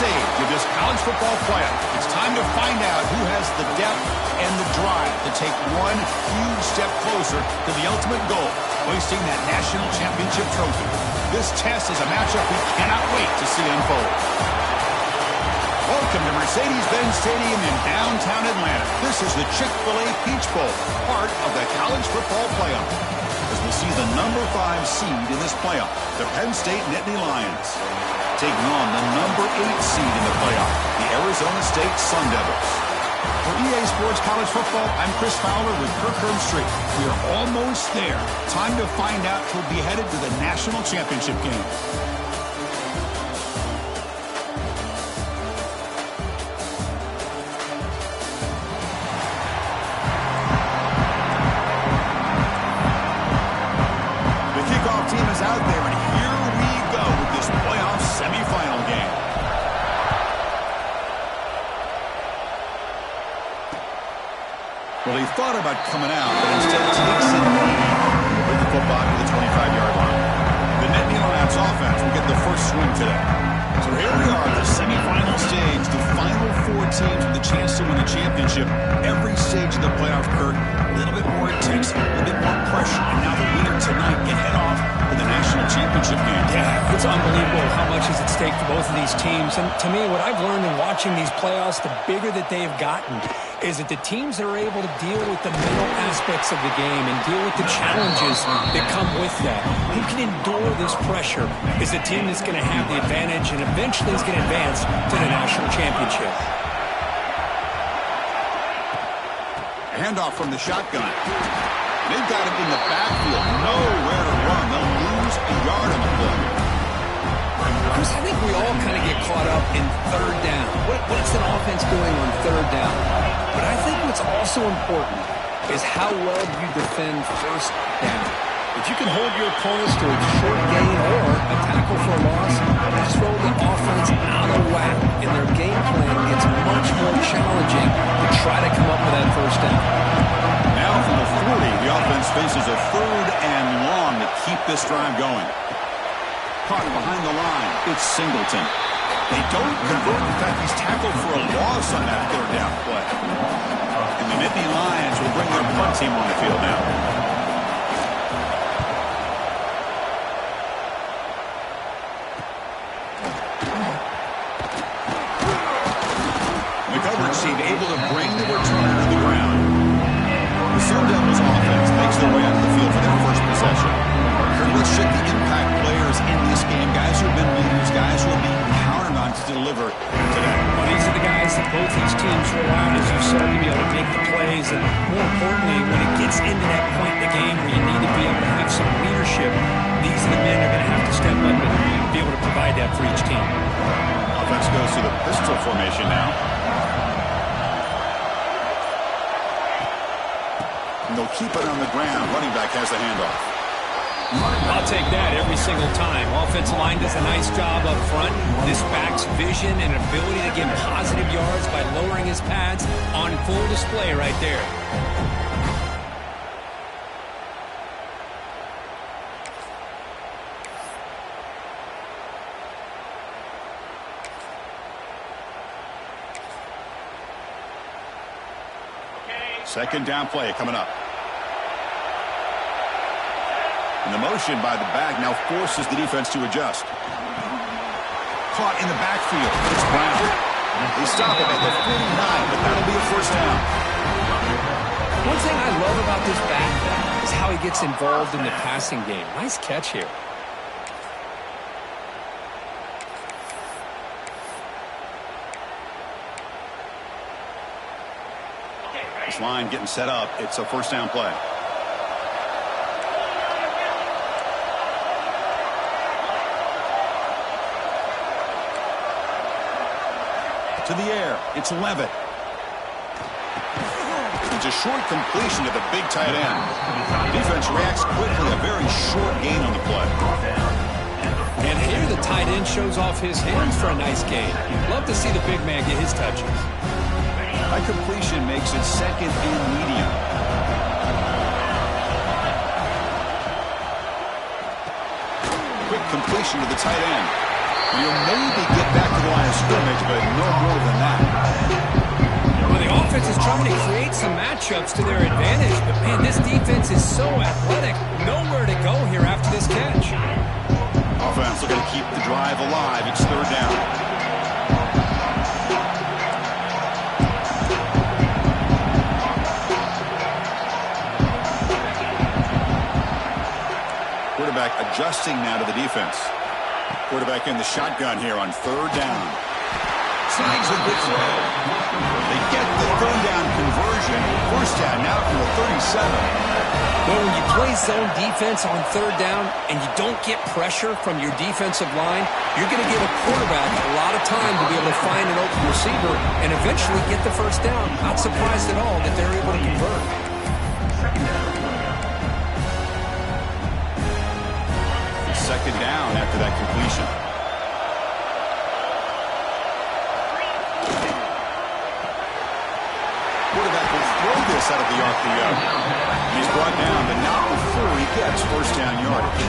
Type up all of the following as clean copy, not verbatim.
stage of this college football playoff. It's time to find out who has the depth and the drive to take one huge step closer to the ultimate goal, hoisting that national championship trophy. This test is a matchup we cannot wait to see unfold. Welcome to Mercedes-Benz Stadium in downtown Atlanta. This is the Chick-fil-A Peach Bowl, part of the college football playoff. As we see the number 5 seed in this playoff, the Penn State Nittany Lions, taking on the number 8 seed in the playoff, the Arizona State Sun Devils. For EA Sports College Football, I'm Chris Fowler with Kirk Herbstreit. We are almost there. Time to find out who'll be headed to the national championship game. Well, he thought about coming out, but instead takes it lead with the football to the 25-yard line. The Nittany Lions offense will get the first swing today. So here we are, the semifinal stage, the final 4 teams with a chance to win a championship. Every stage of the playoff, Kirk, a little bit more intense, a little bit more pressure, and now the winner tonight can head off to the national championship game. Yeah, it's unbelievable how much is at stake for both of these teams. And to me, what I've learned in watching these playoffs, the bigger that they've gotten, is that the teams that are able to deal with the mental aspects of the game and deal with the challenges that come with that, who can endure this pressure, is the team that's going to have the advantage and eventually is going to advance to the national championship. Handoff from the shotgun. They've got it in the backfield. Nowhere to run. They'll lose a yard on the play. Chris, I think we all kind of get caught up in third down. What's an offense doing on third down? But I think what's also important is how well you defend first down. If you can hold your opponents to a short gain or a tackle for a loss, you throw the offense out of whack, and their game plan gets much more challenging to try to come up with that first down. Now from the 40, the offense faces a 3rd and long to keep this drive going. Caught behind the line, it's Singleton. They don't convert. In fact, he's tackled for a loss on that 3rd down play. And the Nittany Lions will bring their punt team on the field now. The coverage team able to bring the returner to the ground. The Sun Devils offense makes their way out of the field for their first possession. Let's check the impact players in this game. Guys who have been leaders, guys who are being counted on to deliver today. Well, these are the guys that both these teams rely on, as you said, to be able to make the plays. And more importantly, when it gets into that point in the game where you need to be able to have some leadership, these are the men that are going to have to step up and be able to provide that for each team. Offense goes to the pistol formation now. And they'll keep it on the ground. Running back has the handoff. I'll take that every single time. Offensive line does a nice job up front. This back's vision and ability to get positive yards by lowering his pads on full display right there. Second down play coming up. And the motion by the back now forces the defense to adjust. Caught in the backfield. It's Brown. They stop him at the 49, but that'll be a first down. One thing I love about this back is how he gets involved in the passing game. Nice catch here. This line getting set up. It's a first down play. To the air, it's Levitt. It's a short completion to the big tight end. Defense reacts quickly, a very short gain on the play. And here the tight end shows off his hands for a nice gain. Love to see the big man get his touches. High completion makes it second and medium. Quick completion to the tight end. You'll maybe get back to the line of scrimmage, but no more than that. Well, the offense is trying to create some matchups to their advantage, but, man, this defense is so athletic. Nowhere to go here after this catch. Offense looking to keep the drive alive. It's third down. Quarterback adjusting now to the defense. Quarterback in the shotgun here on third down. Snags a good throw. They get the third down conversion. First down now from the 37. Well, when you play zone defense on third down and you don't get pressure from your defensive line, you're going to give a quarterback a lot of time to be able to find an open receiver and eventually get the first down. Not surprised at all that they're able to convert. Second down after that completion. Quarterback will throw this out of the RPO. He's brought down, but not before he gets first down yardage.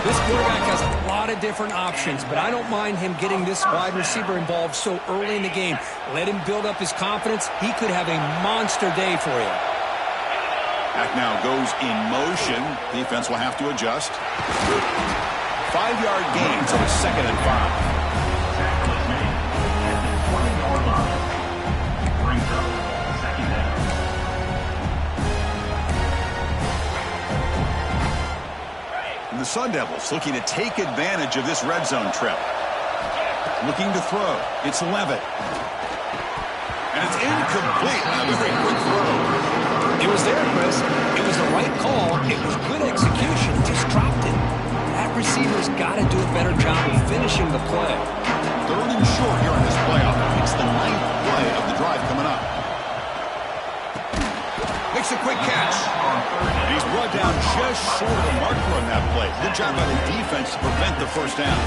This quarterback has a lot of different options, but I don't mind him getting this wide receiver involved so early in the game. Let him build up his confidence. He could have a monster day for you. Back now goes in motion. Defense will have to adjust. 5-yard gain, so it's 2nd and 5. And the Sun Devils looking to take advantage of this red zone trip. Looking to throw. It's Levitt. And it's incomplete. A very quick throw. It was there, Chris. It was the right call. It was good execution. Just dropped it. That receiver's got to do a better job of finishing the play. Third and short here in this playoff. It's the 9th play of the drive coming up. Makes a quick catch. And he's brought down just short of the marker on that play. Good job by the defense to prevent the first down.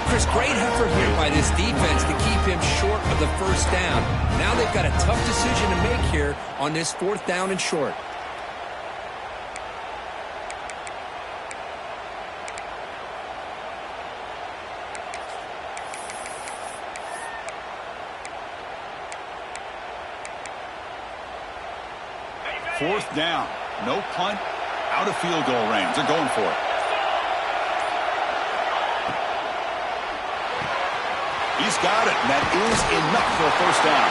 Chris, great effort here by this defense to keep him short of the first down. Now they've got a tough decision to make here on this 4th down and short. Fourth down. No punt. Out of field goal range. They're going for it. He's got it, and that is enough for a first down.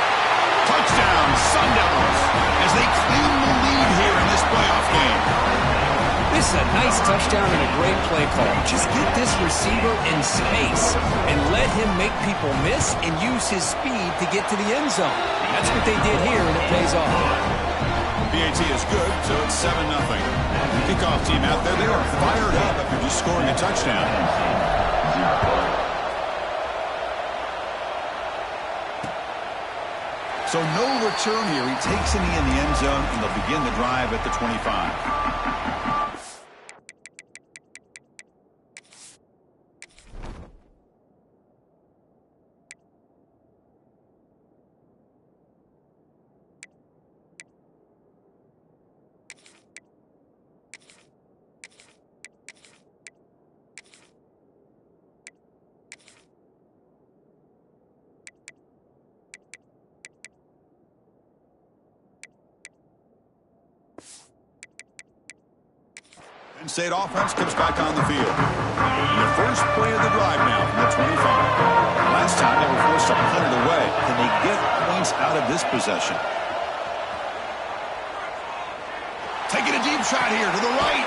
Touchdown, Sun Devils, as they claim the lead here in this playoff game. This is a nice touchdown and a great play call. Just get this receiver in space and let him make people miss and use his speed to get to the end zone. That's what they did here, and it pays off. PAT is good, so it's 7-0. Kickoff team out there, they are fired up after just scoring a touchdown. So no return here. He takes it in the end zone, and they'll begin the drive at the 25. Penn State offense comes back on the field. And the first play of the drive now from the 25. Last time they were forced to punt it away. Can they get points out of this possession? Taking a deep shot here to the right.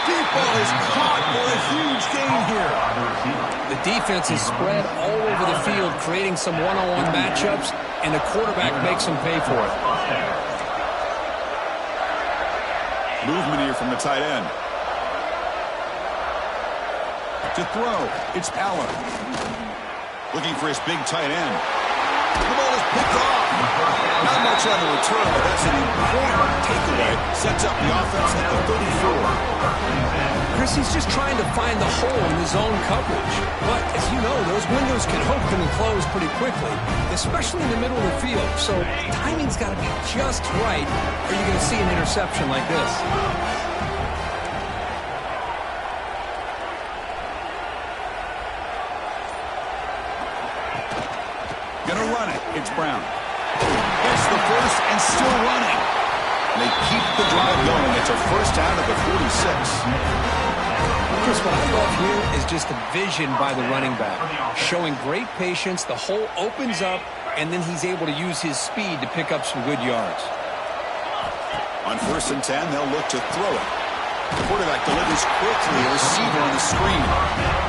Deep ball is caught for a huge gain here. The defense is spread all over the field, creating some one-on-one matchups, and the quarterback makes them pay for it. Movement here from the tight end. To throw, it's Allen. Looking for his big tight end. The ball is picked off. Not much on the return, but that's an important takeaway. Sets up the offense at the 34. Chris, he's just trying to find the hole in his own coverage. But, as you know, those windows can open and close pretty quickly, especially in the middle of the field. So timing's got to be just right, or you're going to see an interception like this. Brown. Gets the first and still running. And they keep the drive going. It's a first down at the 46. Chris, what I love here is just the vision by the running back. Showing great patience, the hole opens up, and then he's able to use his speed to pick up some good yards. On 1st and 10, they'll look to throw it. The quarterback delivers quickly, a receiver on the screen.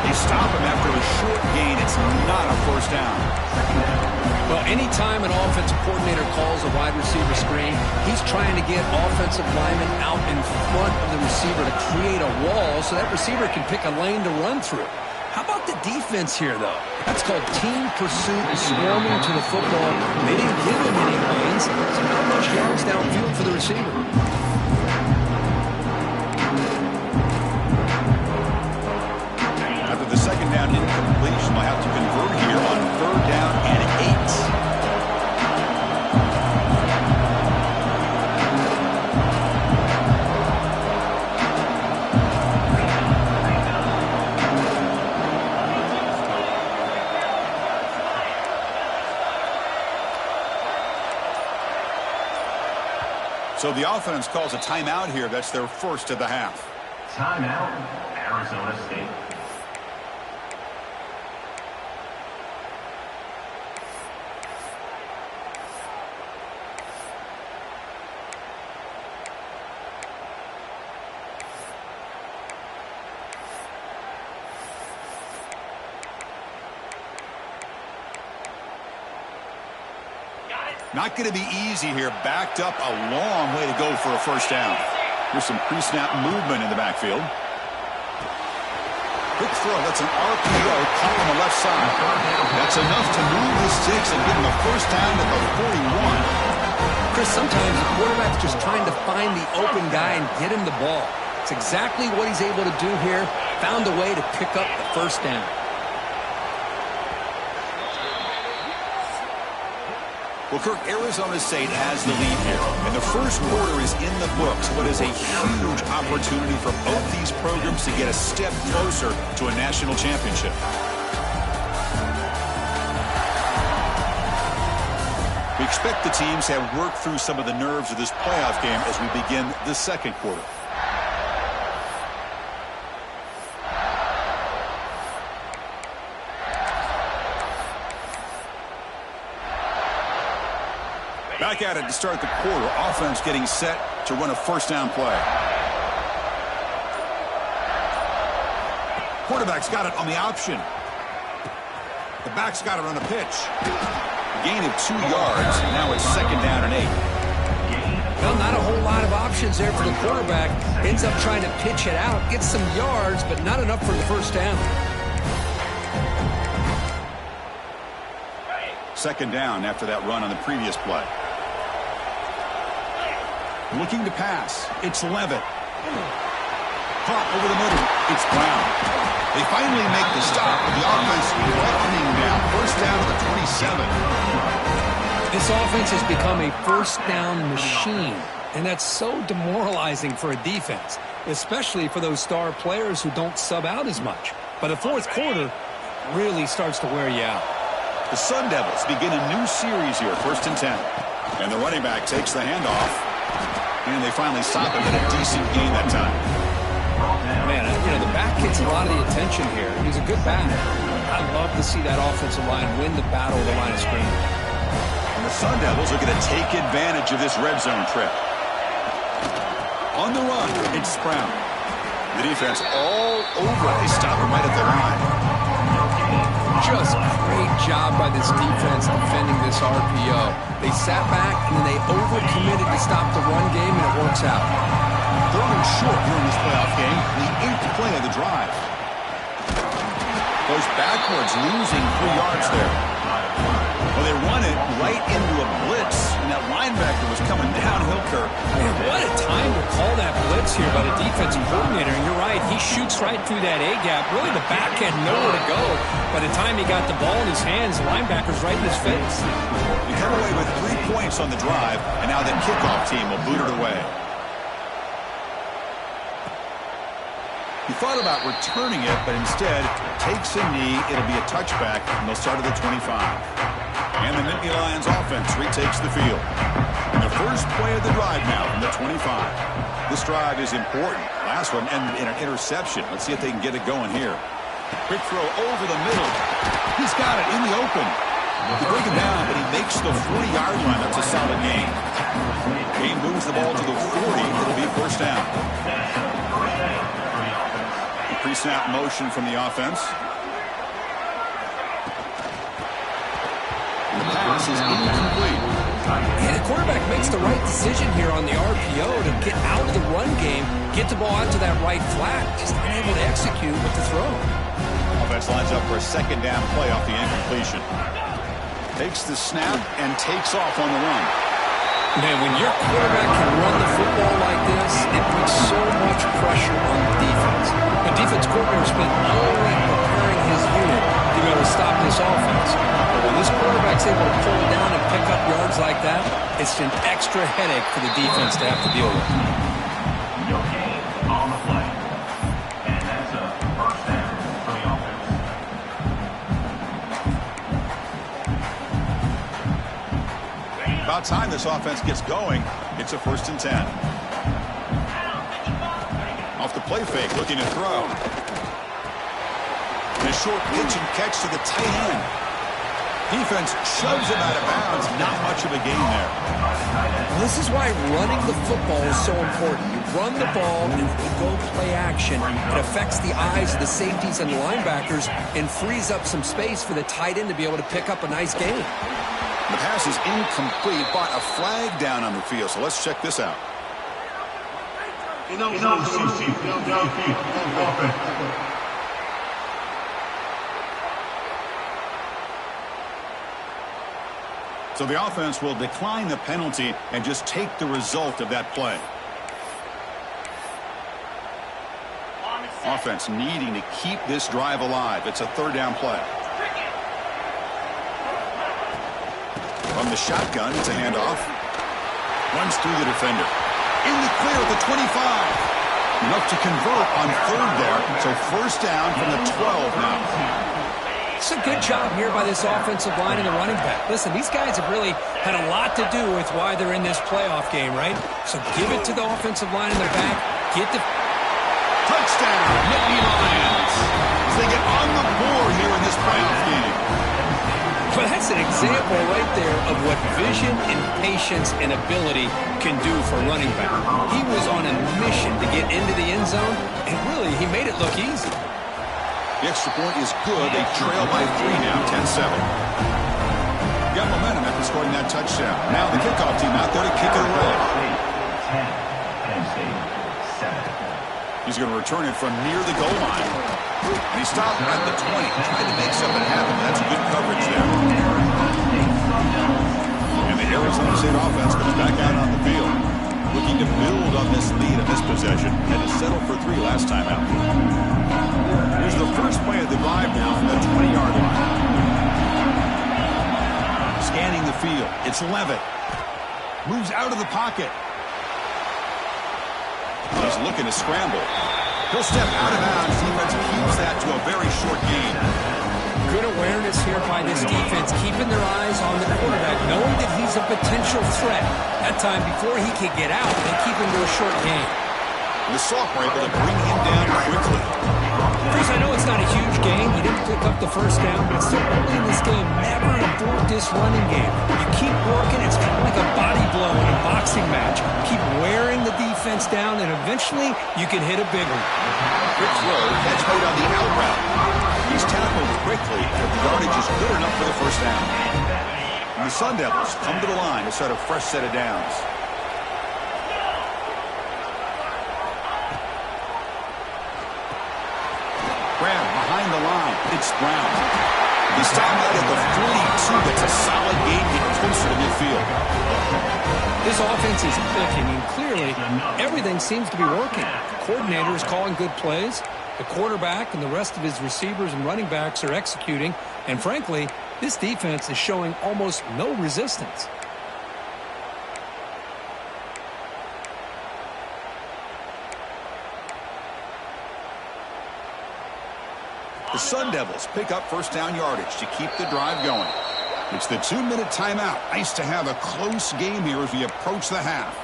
They stop him after a short gain. It's not a first down. Well, anytime an offensive coordinator calls a wide receiver screen, he's trying to get offensive linemen out in front of the receiver to create a wall so that receiver can pick a lane to run through. How about the defense here, though? That's called team pursuit, swarming to the football. They didn't give him any lanes, so not much yards downfield for the receiver. After the second down incompletion, they'll have to convert here on 3rd down and 8. So the offense calls a timeout here. That's their first of the half. Timeout, Arizona State. Not going to be easy here. Backed up a long way to go for a first down. Here's some pre-snap movement in the backfield. Quick throw. That's an RPO caught on the left side. That's enough to move the sticks and give him a first down at the 41. Chris, sometimes the quarterback's just trying to find the open guy and get him the ball. It's exactly what he's able to do here. Found a way to pick up the first down. Well, Kirk, Arizona State has the lead here, and the first quarter is in the books. What is a huge opportunity for both these programs to get a step closer to a national championship. We expect the teams to have worked through some of the nerves of this playoff game as we begin the second quarter. Back at it to start the quarter. Offense getting set to run a first down play. Quarterback's got it on the option. The back's got it on a pitch. A gain of 2 yards. Now it's 2nd down and 8. Well, not a whole lot of options there for the quarterback. Ends up trying to pitch it out, gets some yards, but not enough for the first down. 2nd down after that run on the previous play. Looking to pass. It's Levitt. Caught over the middle. It's Brown. They finally make the stop, but the offense running down. First down to the 27. This offense has become a first down machine, and that's so demoralizing for a defense, especially for those star players who don't sub out as much. By the fourth quarter, really starts to wear you out. The Sun Devils begin a new series here, 1st and 10. And the running back takes the handoff. And they finally stop him in a decent gain that time. Man, the back gets a lot of the attention here. He's a good back. I'd love to see that offensive line win the battle of the line of scrimmage. And the Sun Devils are going to take advantage of this red zone trip. On the run, it's Brown. The defense all over. They stop him right at the line. Just great job by this defense defending this RPO. They sat back and then they overcommitted to stop the run game, and it works out. 3rd and short here in this playoff game, the 8th play of the drive. Goes backwards, losing 3 yards there. Well, they run it right into a blitz, and that linebacker was coming downhill, Kirk. Man, what a time to call that blitz here by the defensive coordinator. And you're right, he shoots right through that A-gap. Really, the back had nowhere to go. By the time he got the ball in his hands, the linebacker's right in his face. You come away with 3 points on the drive, and now the kickoff team will boot it away. He thought about returning it, but instead takes a knee. It'll be a touchback, and they'll start at the 25. And the Nittany Lions offense retakes the field. The first play of the drive now from the 25. This drive is important. Last one ended in an interception. Let's see if they can get it going here. Quick throw over the middle. He's got it in the open. They break him down, but he makes the 40-yard line. That's a solid gain. He moves the ball to the 40. It'll be first down. Pre-snap motion from the offense. The pass is incomplete. And the quarterback makes the right decision here on the RPO to get out of the run game, get the ball out to that right flat, just unable to execute with the throw. Offense lines up for a second down play off the incompletion. Takes the snap and takes off on the run. Man, when your quarterback can run the football like this, it puts so much pressure on the defense. The defense coordinator spent all week preparing his unit to be able to stop this offense. But when this quarterback's able to pull down and pick up yards like that, it's an extra headache for the defense to have to deal with. No gain on the play. And that's a first down for the offense. About time this offense gets going. It's a 1st and 10. Off the play fake, looking to throw. And a short pitch and catch to the tight end. Defense shoves him out of bounds. Not much of a gain there. Well, this is why running the football is so important. You run the ball, and if you go play action, it affects the eyes of the safeties and the linebackers and frees up some space for the tight end to be able to pick up a nice gain. The pass is incomplete, but a flag down on the field. So let's check this out. So the offense will decline the penalty and just take the result of that play. Offense needing to keep this drive alive. It's a 3rd down play. From the shotgun, it's a handoff. Runs through the defender. In the clear at the 25. Enough to convert on 3rd there. So first down from the 12 now. It's a good job here by this offensive line and the running back. Listen, these guys have really had a lot to do with why they're in this playoff game, right? So give it to the offensive line in the back. Get the touchdown, Nittany Lions. As they get on the board here in this playoff game. Well, that's an example right there of what vision and patience and ability can do for a running back. He was on a mission to get into the end zone, and really, he made it look easy. The extra point is good. They trail by 3 now, 10-7. Got momentum after scoring that touchdown. Now the kickoff team out there to kick it away. 10, 7. He's going to return it from near the goal line. And he stopped at the 20, trying to make something happen. That's good coverage there. And the Arizona State offense comes back out on the field, looking to build on this lead in this possession. Had to settle for 3 last time out. Here's the first play of the drive now from the 20-yard line. Scanning the field. It's Levitt. Moves out of the pocket. He's looking to scramble. He'll step out of bounds. Defense keeps that to a very short gain. Good awareness here by this defense, keeping their eyes on the quarterback, knowing that he's a potential threat. That time, before he could get out, they keep him to a short gain. The sophomore able to bring him down quickly. Chris, I know it's not a huge game. He didn't pick up the first down, but still early in this game, never abort this running game. You keep working. It's kind of like a body blow in a boxing match. Keep wearing the defense down, and eventually you can hit a big one. Quick throw, catch made on the out route. He's tackled quickly, but the yardage is good enough for the first down. And the Sun Devils come to the line to start a fresh set of downs. Graham behind the line. It's Brown. He stopped out at the 42. That's a solid gain, getting closer to midfield. This offense is clicking, and clearly everything seems to be working. The coordinator is calling good plays. The quarterback and the rest of his receivers and running backs are executing. And frankly, this defense is showing almost no resistance. The Sun Devils pick up first down yardage to keep the drive going. It's the 2-minute timeout. Nice to have a close game here as we approach the half.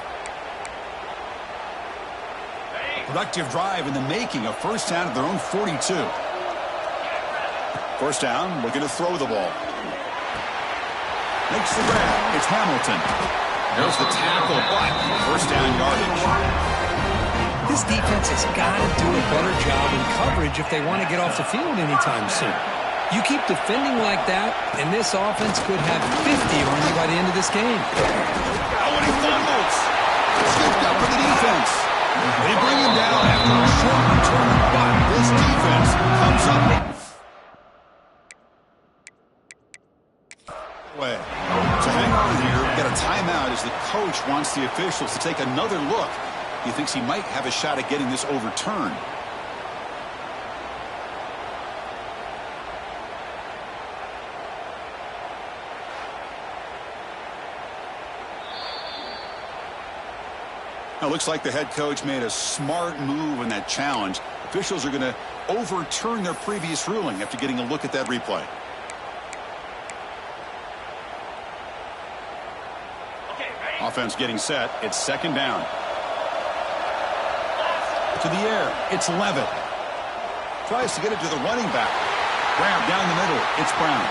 Productive drive in the making. A first down at their own 42. First down, looking to throw the ball. Makes the grab. It's Hamilton. There's the tackle, but first down yardage. This defense has got to do a better job in coverage if they want to get off the field anytime soon. You keep defending like that, and this offense could have 50 on you by the end of this game. Oh, and he fumbles. Scooped up for the defense. They bring him down after a short return, but this defense comes up. So hang on here. Got a timeout as the coach wants the officials to take another look. He thinks he might have a shot at getting this overturned. Now, looks like the head coach made a smart move in that challenge. Officials are going to overturn their previous ruling after getting a look at that replay. Offense getting set. It's second down. To the air. It's Levitt. Tries to get it to the running back. Grab down the middle. It's Brown.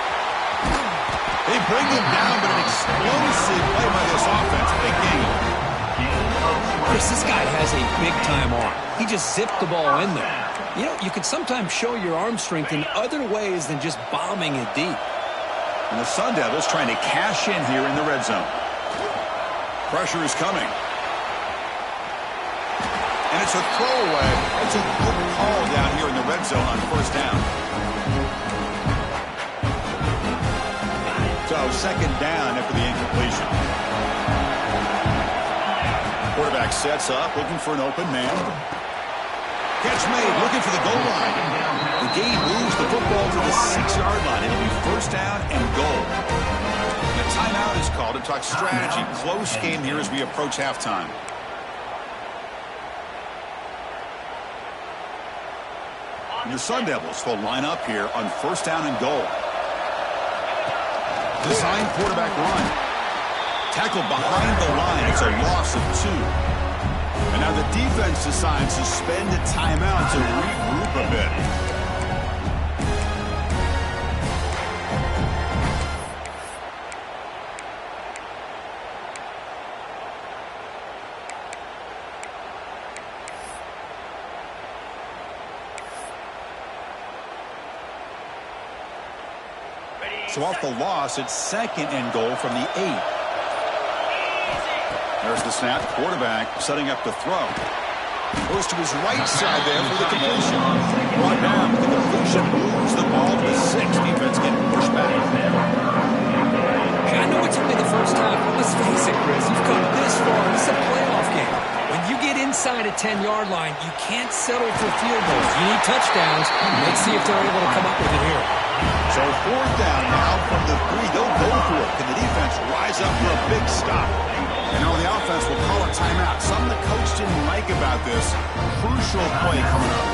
They bring him down, but an explosive play by this offense. Big game. Chris, this guy has a big-time arm. He just zipped the ball in there. You know, you can sometimes show your arm strength in other ways than just bombing it deep. And the Sun Devils trying to cash in here in the red zone. Pressure is coming. And it's a throwaway. It's a good call down here in the red zone on first down. So second down after the incompletion. Quarterback sets up, looking for an open man. Catch made, looking for the goal line. The game moves the football to the 6-yard line. It'll be first down and goal. The timeout is called to talk strategy. Close game here as we approach halftime. And the Sun Devils will line up here on first down and goal. Design quarterback run. Tackled behind the line. It's a loss of 2. And now the defense decides to spend a timeout to regroup a bit. So off the loss, it's second and goal from the 8. There's the snap. Quarterback setting up to throw. Goes to his right side there for the completion. Brought down. The completion moves the ball to the 6. Defense getting pushed back. I know it's only the first time, but let's face it, Chris. You've come this far. This is a playoff game. When you get inside a 10-yard line, you can't settle for field goals. You need touchdowns. Let's see if they're able to come up with it here. So fourth down now from the 3. They'll go for it. Can the defense rise up for a big stop? And now the offense will call a timeout. Something the coach didn't like about this. Crucial play coming up.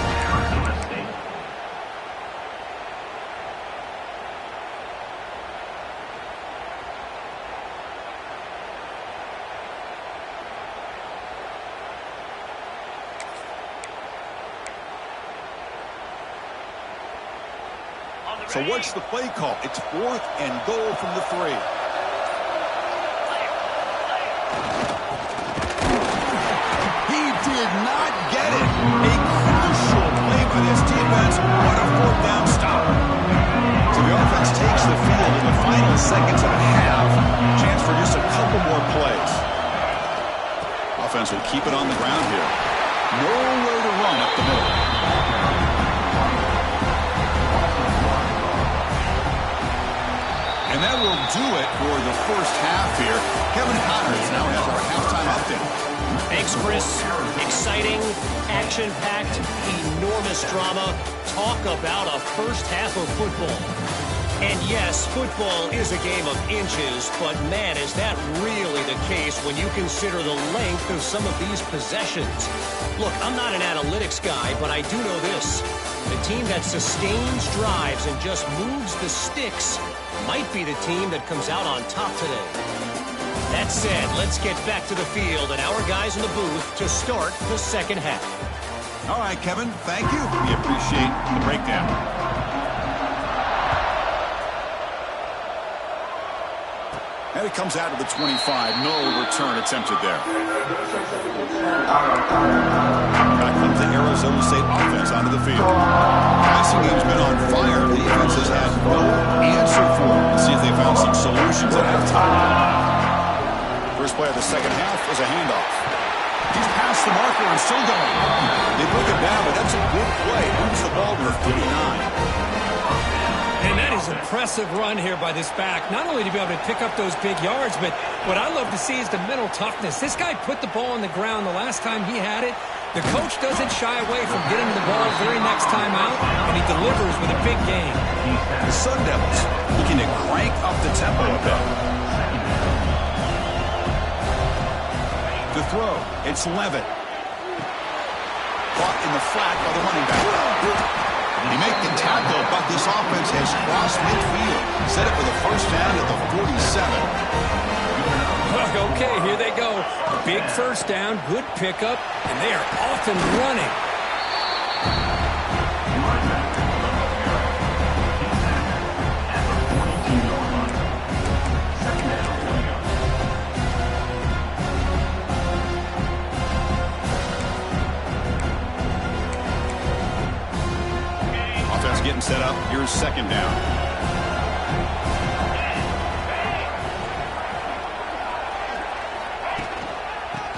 So what's the play call? It's fourth and goal from the 3. He did not get it. A crucial play by this defense. What a fourth down stop. So the offense takes the field in the final seconds of the half. Chance for just a couple more plays. Offense will keep it on the ground here. Nowhere to run up the middle. And that will do it for the first half here. Kevin Connors now has our halftime update. Thanks, Chris. Exciting, action-packed, enormous drama. Talk about a first half of football. And yes, football is a game of inches, but man, is that really the case when you consider the length of some of these possessions. Look, I'm not an analytics guy, but I do know this. The team that sustains drives and just moves the sticks might be the team that comes out on top today. That said, let's get back to the field and our guys in the booth to start the second half. All right, Kevin, thank you. We appreciate the breakdown. And it comes out to the 25. No return attempted there. Back comes the Arizona State offense onto the field. Passing game's been on fire. The defense has had no answer for it. Let's see if they found some solutions at halftime. First play of the second half was a handoff. He's past the marker and still going. They broke it down, but that's a good play. Moves the ball to the 39. And that is an impressive run here by this back. Not only to be able to pick up those big yards, but what I love to see is the mental toughness. This guy put the ball on the ground the last time he had it. The coach doesn't shy away from getting the ball very next time out, and he delivers with a big game. The Sun Devils looking to crank up the tempo a bit. The throw, it's Levitt. Caught in the flat by the running back. They make the tackle, but this offense has crossed midfield. Set it for the first down at the 47. Okay, here they go. Big first down, good pickup, and they are off and running. Getting set up. Here's second down.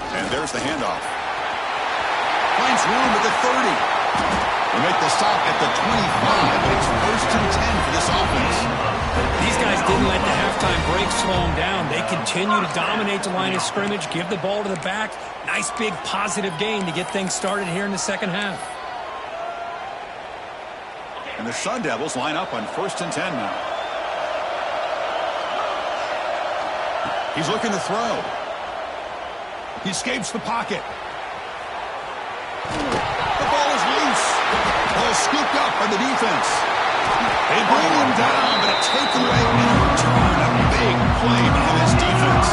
And there's the handoff. Finds room at the 30. They make the stop at the 25. It's first and 10 for this offense. These guys didn't let the halftime break slow them down. They continue to dominate the line of scrimmage, give the ball to the back. Nice big positive gain to get things started here in the second half. And the Sun Devils line up on first and 10 now. He's looking to throw. He escapes the pocket. The ball is loose. Ball scooped up by the defense. They bring him down, but a takeaway and a return. A big play by this defense.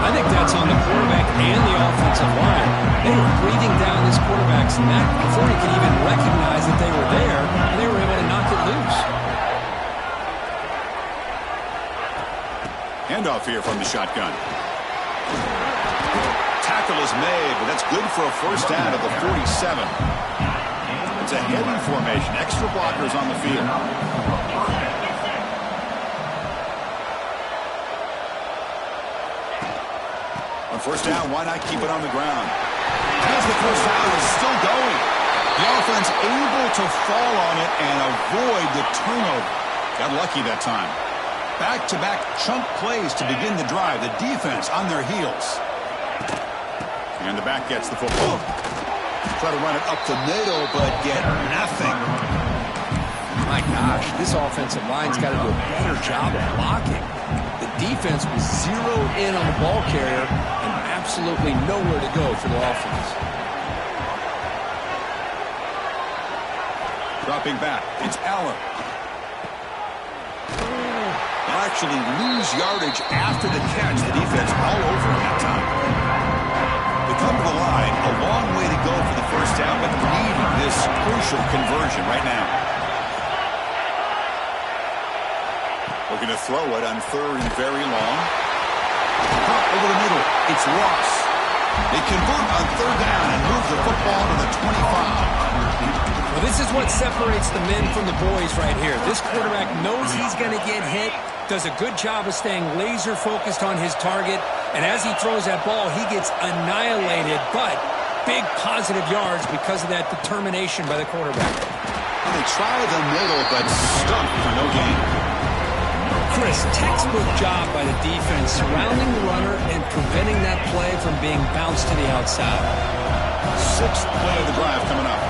I think that's on the quarterback and the offensive line. They were breathing down this quarterback's neck before he could even recognize that they were there, and they were able to knock it loose. Handoff here from the shotgun. Tackle is made, but that's good for a first down at the 47. It's a heavy formation. Extra blockers on the field. On first down, why not keep it on the ground? As the first down is still going. The offense able to fall on it and avoid the turnover. Got lucky that time. Back-to-back chunk plays to begin the drive. The defense on their heels. And the back gets the football. Try to run it up the middle, but get nothing. My gosh, this offensive line's got to do a better job of blocking. The defense was zeroed in on the ball carrier and absolutely nowhere to go for the offense. Dropping back, it's Allen. They'll actually lose yardage after the catch. The defense all over him that time. They come to the line, a long way to go for the first down, but needing this crucial conversion right now. Looking to throw it on third and very long. Pop over the middle. It's Ross. They convert on third down and move the football to the 25. Well, this is what separates the men from the boys right here. This quarterback knows he's going to get hit, does a good job of staying laser focused on his target, and as he throws that ball, he gets annihilated, but big positive yards because of that determination by the quarterback. Well, they try the middle, but stuck for no gain. Chris, textbook job by the defense, surrounding the runner and preventing that play from being bounced to the outside. Sixth play of the drive coming up.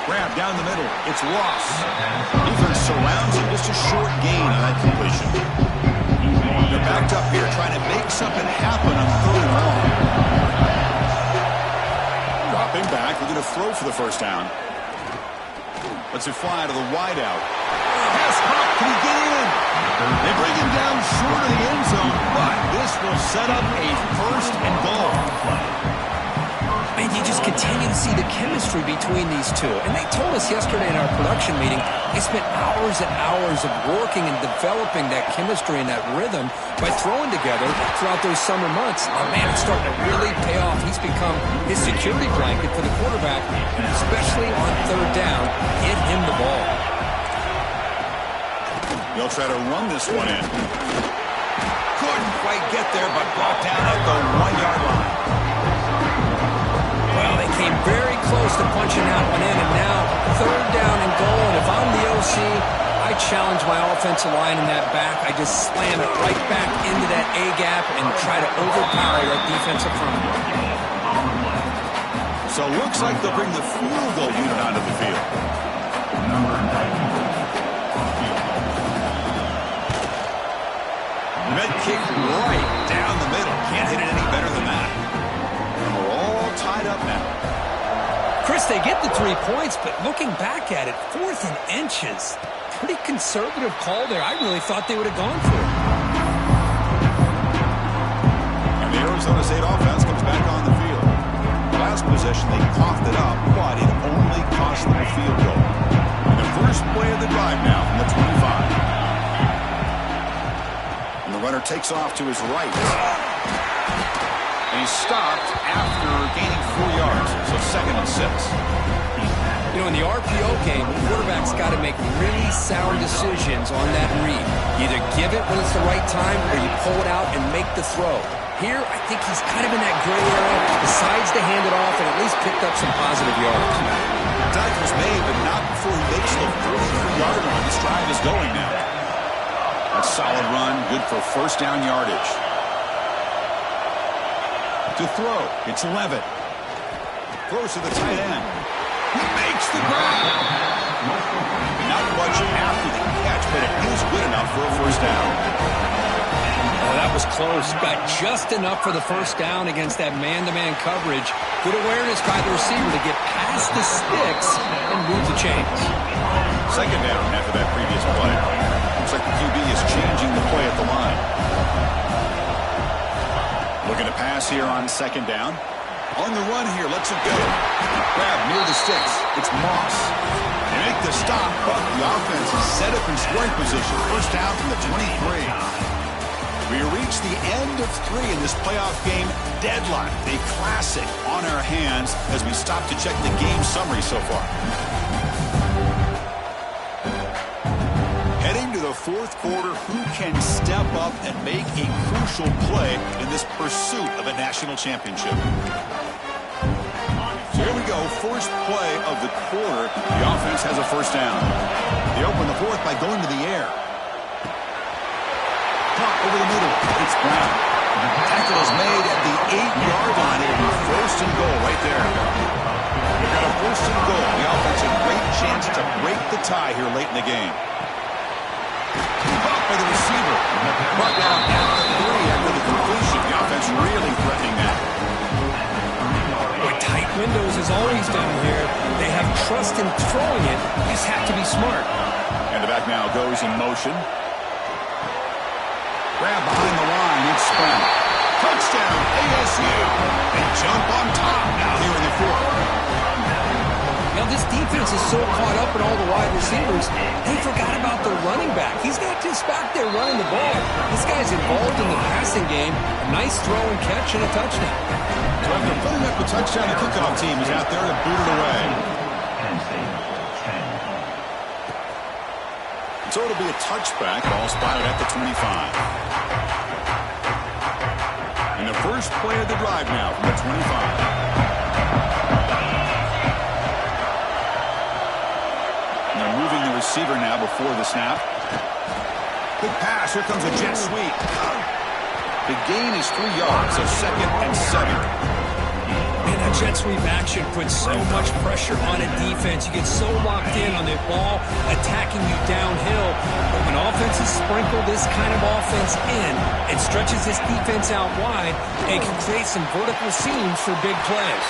Grab down the middle. It's Ross. Defense surrounds him. Just a short gain on that completion. They're backed up here trying to make something happen on third and long. Dropping back. They're going to throw for the first down. Let's it fly to the wideout. Pass caught. Can he get in? They bring him down short of the end zone, but this will set up a first and goal. Man, you just continue to see the chemistry between these two. And they told us yesterday in our production meeting, they spent hours and hours of working and developing that chemistry and that rhythm by throwing together throughout those summer months. Oh, man, it's starting to really pay off. He's become his security blanket for the quarterback, especially on third down. Get him the ball. They'll try to run this one in. Couldn't quite get there, but brought down at the 1-yard line. Well, they came very close to punching that one in, and now third down and goal. And if I'm the OC, I challenge my offensive line in that back. I just slam it right back into that A-gap and try to overpower that defensive front. So it looks like they'll bring the field goal unit onto the field. Number 19. Med kick right down the middle. Can't hit it any better than that. And we're all tied up now. Chris, they get the 3 points, but looking back at it, 4th and inches. Pretty conservative call there. I really thought they would have gone for it. And the Arizona State offense comes back on the field. Last possession, they coughed it up, but it only cost them a field goal. And the first play of the drive now from the 25. And the runner takes off to his right. And he's stopped after gaining 4 yards. So 2nd and 6. You know, in the RPO game, the quarterback's got to make really sound decisions on that read. You either give it when it's the right time or you pull it out and make the throw. Here, I think he's kind of in that gray area, decides to hand it off, and at least picked up some positive yards. The tackle was made, but not before he makes the 43-yard line. This drive is going now. A solid run, good for first down yardage. To throw, it's Levitt. Throws to the tight end. He makes the grab. Not much after the catch, but it is good enough for a first down. Oh, that was close. Got just enough for the first down against that man-to-man coverage. Good awareness by the receiver to get past the sticks and move the chains. Second down after that previous play. Looks like the QB is changing the play at the line. Looking to pass here on second down. On the run here, lets it go. Grab near the sticks. It's Moss. They make the stop, but the offense is set up in scoring position. First down from the 23. We reach the end of 3 in this playoff game. Deadlock, a classic on our hands as we stop to check the game summary so far. Heading to the 4th quarter, who can step up and make a crucial play in this pursuit of a national championship? So here we go, first play of the quarter. The offense has a first down. They open the 4th by going to the air. Pop over the middle. It's Brown. Tackle is made at the 8-yard line. It'll be first and goal right there. They've got a first and goal. The offense a great chance to break the tie here late in the game. Pop by the receiver. Brought down at the 3 after the completion. The offense really threatening that. What tight windows has always done here. They have trust in throwing it. Just have to be smart. And the back now goes in motion. Grab behind the line. It's Brown. Touchdown, ASU. They jump on top now here in the 4th. Now, this defense is so caught up in all the wide receivers, they forgot about their running back. He's not just back there running the ball. This guy's involved in the passing game. A nice throw and catch and a touchdown. So after putting up the touchdown, the kickoff team is out there to boot it away. So it'll be a touchback. Ball spotted at the 25. And the first play of the drive now from the 25. They're moving the receiver now before the snap. Good pass. Here comes a jet sweep. The gain is 3 yards, so 2nd and 7. Man, that jet sweep action puts so much pressure on a defense. You get so locked in on the ball attacking you downhill. But when offenses sprinkle this kind of offense in, it stretches this defense out wide and can create some vertical seams for big plays.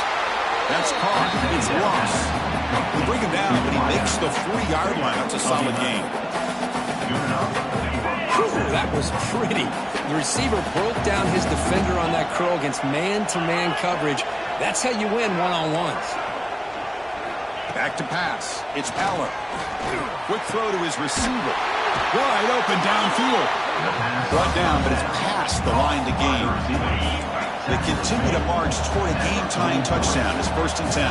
That's caught. It's lost. They bring him down, but he makes the 40-yard line. That's a solid gain. Whew, that was pretty. The receiver broke down his defender on that curl against man-to-man coverage. That's how you win one-on-ones. Back to pass. It's Aller. Quick throw to his receiver. Wide open downfield. Brought down, but it's past the line to gain. They continue to march toward a game-tying touchdown. It's 1st and 10.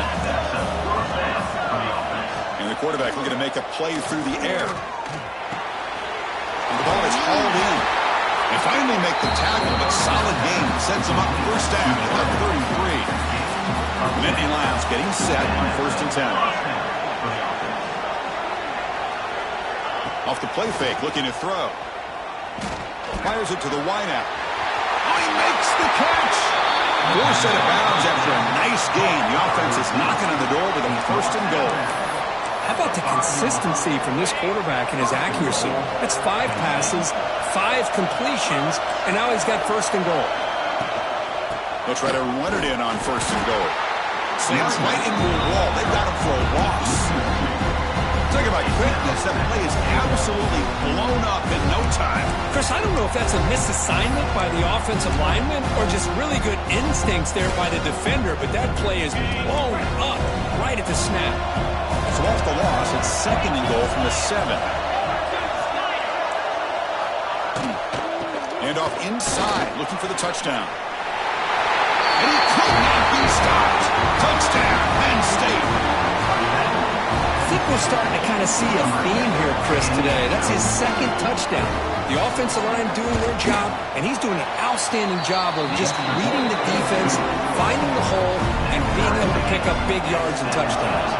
And the quarterback looking to make a play through the air. And the ball is hauled in. They finally make the tackle, but solid gain. Sets them up 1st down at the 33. Nittany Lions getting set on 1st and 10. Off the play fake, looking to throw. Fires it to the wideout. Oh, he makes the catch. Forced out of bounds after a nice gain. The offense is knocking on the door with a 1st and goal. How about the consistency from this quarterback and his accuracy? That's 5 passes, 5 completions, and now he's got 1st and goal. They'll try to run it in on 1st and goal. Slams right into a wall. They've got him for a loss. Talk about quickness. That play is absolutely blown up in no time. Chris, I don't know if that's a misassignment by the offensive lineman or just really good instincts there by the defender, but that play is blown up right at the snap. So off the loss, it's 2nd and goal from the 7. And off inside, looking for the touchdown. And he could not be stopped. Touchdown, Penn State. I think we're starting to kind of see a theme here, Chris, today. That's his 2nd touchdown. The offensive line doing their job, and he's doing an outstanding job of just reading the defense, finding the hole, and being able to pick up big yards and touchdowns.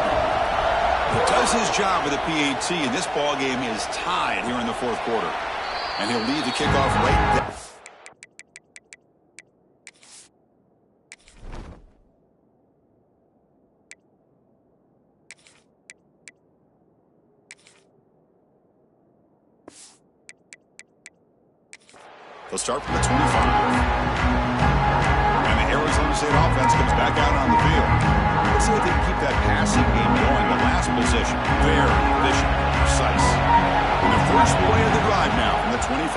He does his job with a PAT, and this ball game is tied here in the 4th quarter. And he'll lead the kickoff right there. They'll start from the 25. And the Arizona State offense comes back out on the field. Let's see if they can keep that passing game going. The last possession, very efficient, precise. And the first play of the drive now from the 25.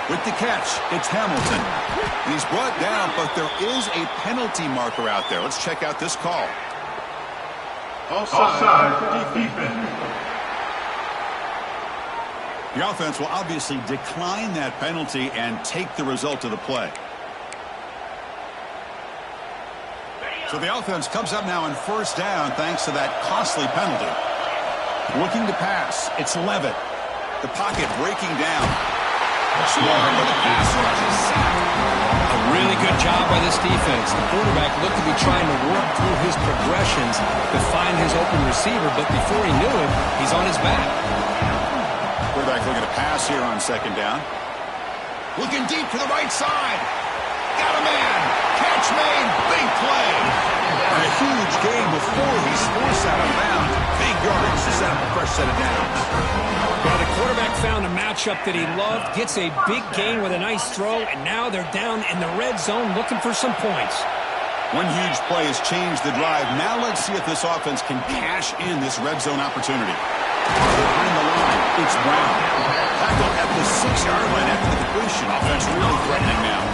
With the catch, it's Hamilton. And he's brought down, but there is a penalty marker out there. Let's check out this call. Offside, defense. The offense will obviously decline that penalty and take the result of the play. So the offense comes up now in 1st down thanks to that costly penalty. Looking to pass. It's Levitt. The pocket breaking down. Swung, but the pass rush is sacked. A really good job by this defense. The quarterback looked to be trying to work through his progressions to find his open receiver, but before he knew it, he's on his back. Quarterback looking to pass here on 2nd down. Looking deep to the right side. Got a man. Catch made. Big play. And a huge gain before he's forced out of bounds. Big yards to set up a fresh set of downs. Well, the quarterback found a matchup that he loved, gets a big gain with a nice throw, and now they're down in the red zone looking for some points. One huge play has changed the drive. Now let's see if this offense can cash in this red zone opportunity. Behind the line, it's Brown. Tackled at the 6-yard line after the completion. Offense really threatening now.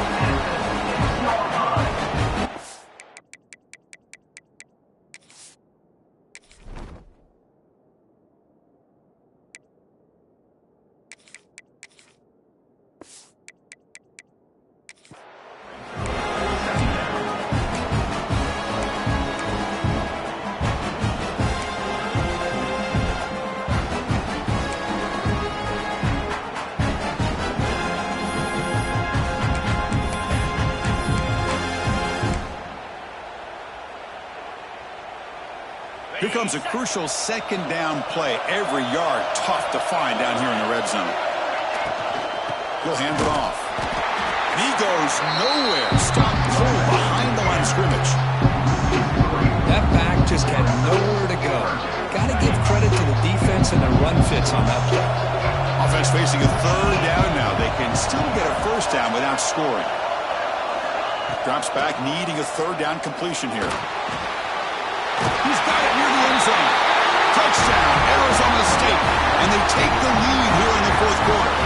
Here comes a crucial 2nd down play. Every yard tough to find down here in the red zone. He'll hand it off. And he goes nowhere. Stopped cold behind the line of scrimmage. That back just had nowhere to go. Got to give credit to the defense and the run fits on that play. Offense facing a 3rd down now. They can still get a 1st down without scoring. Drops back, needing a 3rd down completion here. zone. Touchdown, Arizona State. And they take the lead here in the fourth quarter.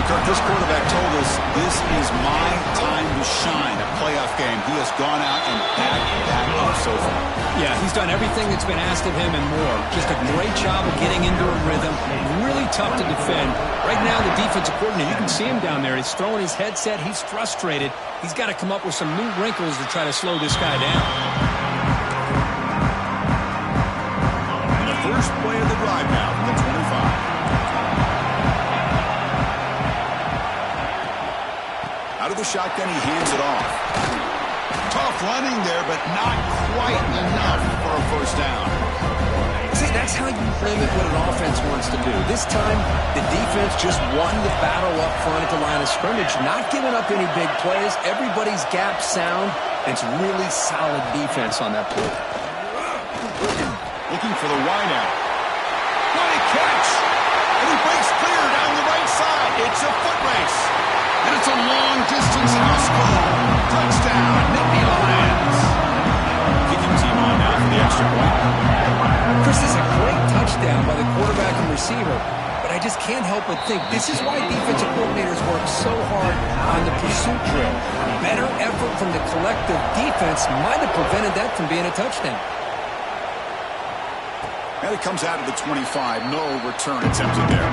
Kirk, this quarterback told us this is my time to shine. A playoff game. He has gone out and backed that up so far. Yeah, he's done everything that's been asked of him and more. Just a great job of getting into a rhythm. Really tough to defend. Right now, the defensive coordinator, you can see him down there. He's throwing his headset. He's frustrated. He's got to come up with some new wrinkles to try to slow this guy down. And the first play of the drive now from the 25. Out of the shotgun, he hands it off. Tough running there, but not quite enough for a first down. See, that's how you limit what an offense wants to do. This time, the defense just won the battle up front at the line of scrimmage, not giving up any big plays. Everybody's gap sound. It's really solid defense on that play. Looking for the wideout. What a catch! And he breaks clear down the right side. It's a foot race. And it's a long-distance house call. Touchdown, Nittany Lions. Kicking team on now for the extra point. Chris, is a great touchdown by the quarterback and receiver, but I just can't help but think this is why defensive coordinators work so hard on the pursuit drill. Better effort from the collective defense might have prevented that from being a touchdown. And it comes out of the 25. No return attempted there.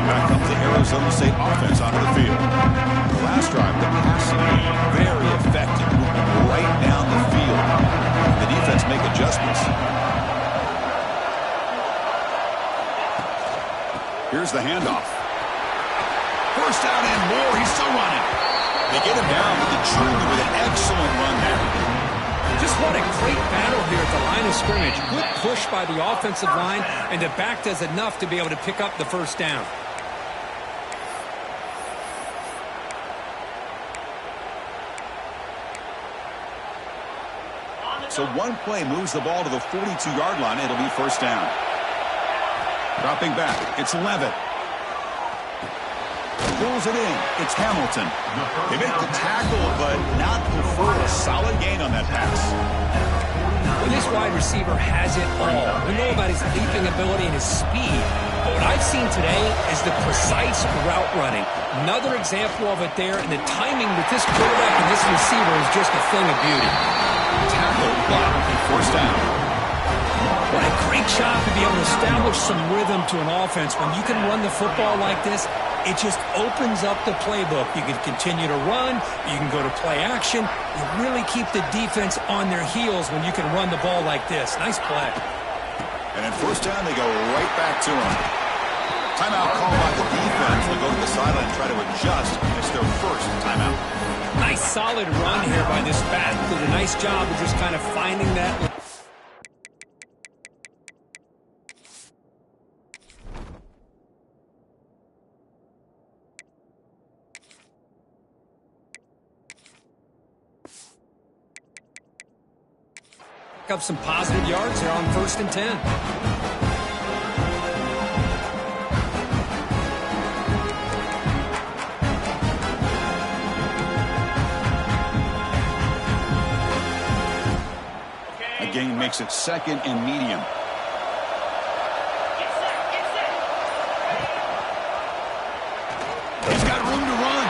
Back comes the Arizona State offense onto the field. The last drive, the passing game, very effective, moving right down the field. The defense make adjustments. Here's the handoff. First down and more. He's still running. They get him down with the junior with an excellent run there. Just what a great battle here at the line of scrimmage. Good push by the offensive line, and the back does enough to be able to pick up the first down. So one play moves the ball to the 42-yard line. It'll be first down. Dropping back. It's Levitt. Pulls it in. It's Hamilton. They make the tackle, but not before a solid gain on that pass. Well, this wide receiver has it all. We know about his leaping ability and his speed. But what I've seen today is the precise route running. Another example of it there, and the timing with this quarterback and this receiver is just a thing of beauty. Tackle, block, and first down. What a great job to be able to establish some rhythm to an offense. When you can run the football like this, it just opens up the playbook. You can continue to run. You can go to play action. You really keep the defense on their heels when you can run the ball like this. Nice play. And then first down, they go right back to him. Timeout called by the defense. They'll go to the sideline and try to adjust. It's their first timeout. Nice solid run here by this back. Did a nice job of just kind of finding that. Pick up some positive yards here on 1st and 10. Gain makes it second and medium. He's got room to run.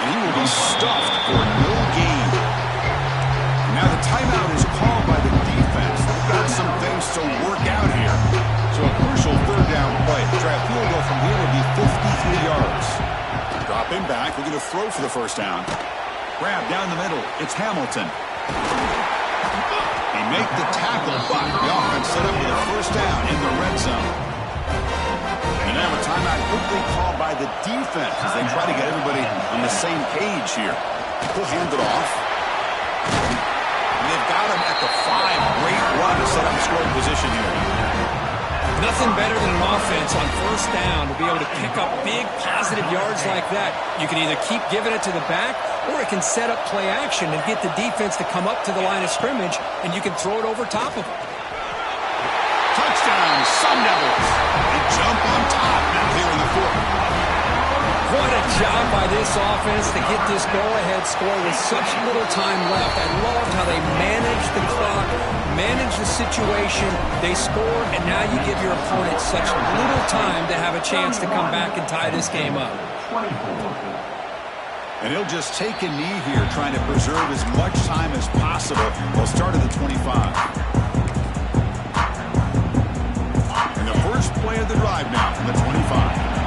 And he will be stuffed for no gain. Now the timeout is called by the defense. They've got some things to work out here. So a crucial third down play. Try a field goal from here will be 53 yards. Dropping back. We're going to throw for the first down. Grab down the middle. It's Hamilton. They make the tackle, but the offense set up with a first down in the red zone. And now a timeout quickly called by the defense as they try to get everybody on the same page here. He'll hand it off. And they've got him at the 5. Great run to set up scoring position here. Nothing better than an offense on first down to be able to pick up big positive yards like that. You can either keep giving it to the back, or it can set up play action and get the defense to come up to the line of scrimmage, and you can throw it over top of them. Touchdown, Sun Devils. They jump on top now here in the fourth. What a job by this offense to get this go-ahead score with such little time left. I loved how they managed the clock, managed the situation. They scored, and now you give your opponent such little time to have a chance to come back and tie this game up. And he'll just take a knee here, trying to preserve as much time as possible. They'll start at the 25. And the first play of the drive now from the 25.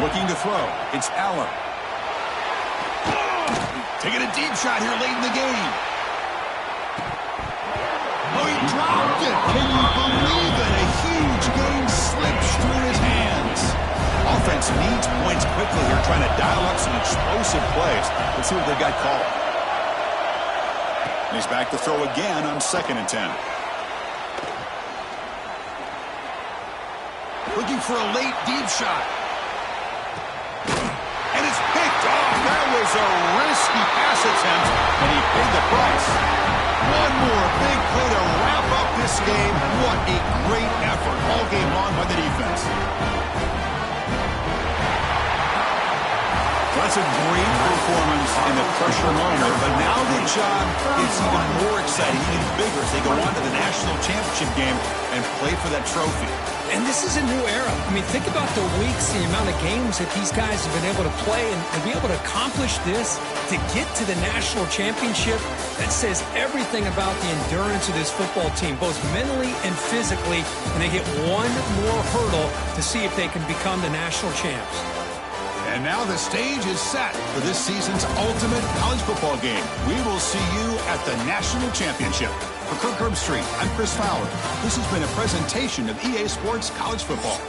Looking to throw. It's Allen. Taking a deep shot here late in the game. Oh, he dropped it. Can you believe it? A huge game slips through his hands. Offense needs points quickly here, trying to dial up some explosive plays. Let's see what they got called. And he's back to throw again on 2nd and 10. Looking for a late deep shot. And it's picked off. That was a risky pass attempt, and he paid the price. One more big play to wrap up this game. What a great effort all game long by the defense. That's a great performance in the pressure moment, but now the job is even more exciting, even bigger as they go on to the national championship game and play for that trophy. And this is a new era. I mean, think about the weeks, the amount of games that these guys have been able to play, and to be able to accomplish this, to get to the national championship, that says everything about the endurance of this football team, both mentally and physically, and they get one more hurdle to see if they can become the national champs. And now the stage is set for this season's ultimate college football game. We will see you at the national championship. For Kirk Herbstreit, I'm Chris Fowler. This has been a presentation of EA Sports College Football.